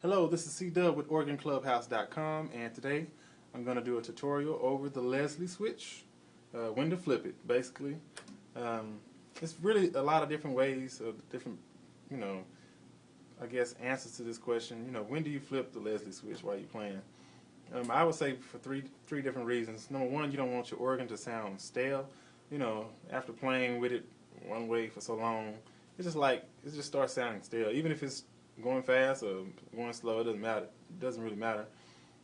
Hello, this is C-Dub with OrganClubhouse.com, and today I'm going to do a tutorial over the Leslie switch, when to flip it, basically. It's really a lot of different ways, different, I guess, answers to this question. When do you flip the Leslie switch while you're playing? I would say for three different reasons. Number one, you don't want your organ to sound stale. After playing with it one way for so long, it just starts sounding stale. Even if it's going fast or going slow, it doesn't matter. It doesn't really matter.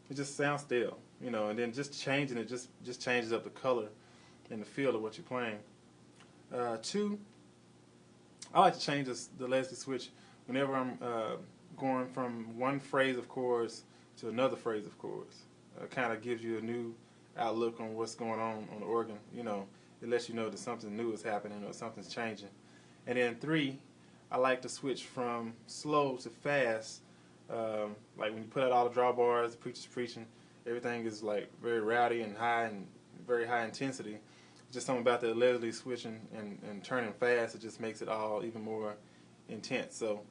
It just sounds stale, and then just changing it just changes up the color and the feel of what you're playing. Two, I like to change the Leslie switch whenever I'm going from one phrase of chords to another phrase of chords. It kind of gives you a new outlook on what's going on the organ. It lets you know that something new is happening or something's changing. And then three, I like to switch from slow to fast. Like when you put out all the drawbars, the preacher's preaching, everything is like very rowdy and high and very high intensity. Just something about the Leslie switching and turning fast, it just makes it all even more intense. So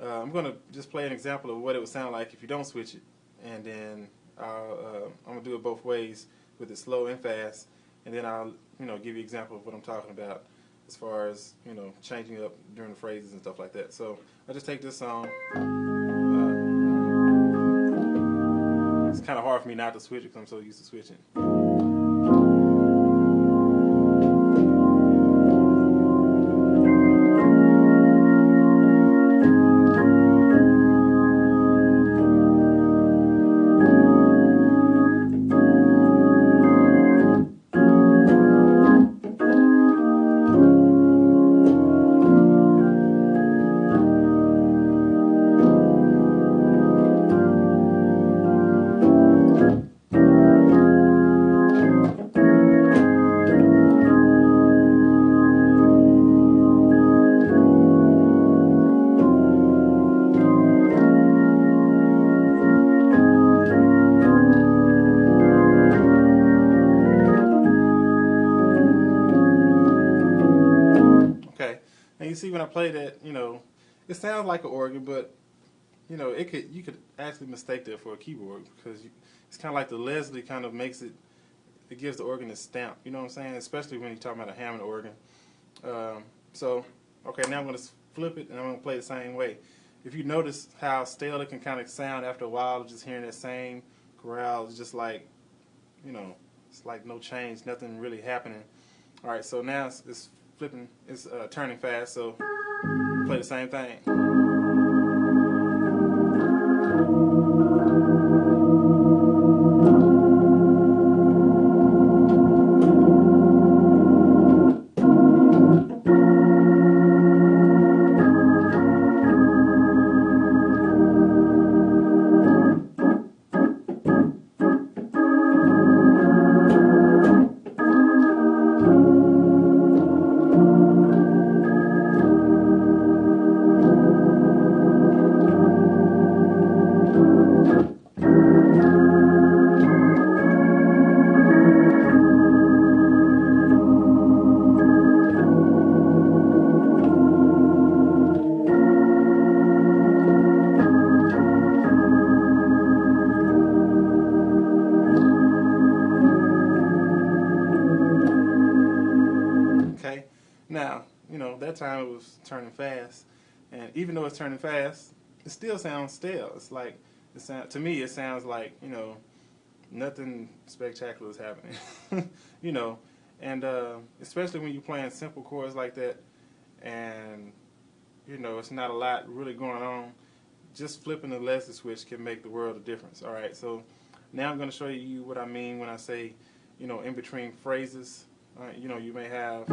I'm going to just play an example of what it would sound like if you don't switch it, and then I'm going to do it both ways with it slow and fast, and then I'll give you an example of what I'm talking about as far as changing up during the phrases and stuff like that. So I just take this song. It's kind of hard for me not to switch it because I'm so used to switching. Okay, and you see when I play that, it sounds like an organ, but you could actually mistake that for a keyboard because it's kind of like the Leslie kind of makes it. It gives the organ its stamp. You know what I'm saying? Especially when you're talking about a Hammond organ. Okay, now I'm going to flip it and I'm going to play the same way. If you notice how stale it can kind of sound after a while, just hearing that same chorale, it's just like, it's like no change, nothing really happening. All right, so now it's flipping, it's turning fast, so play the same thing. Okay, now, that time it was turning fast, and even though it's turning fast, it still sounds stale. It's like, to me, it sounds like, nothing spectacular is happening, and especially when you're playing simple chords like that, and, it's not a lot really going on, just flipping the Leslie switch can make the world of difference. All right, so now I'm going to show you what I mean when I say, in between phrases, you may have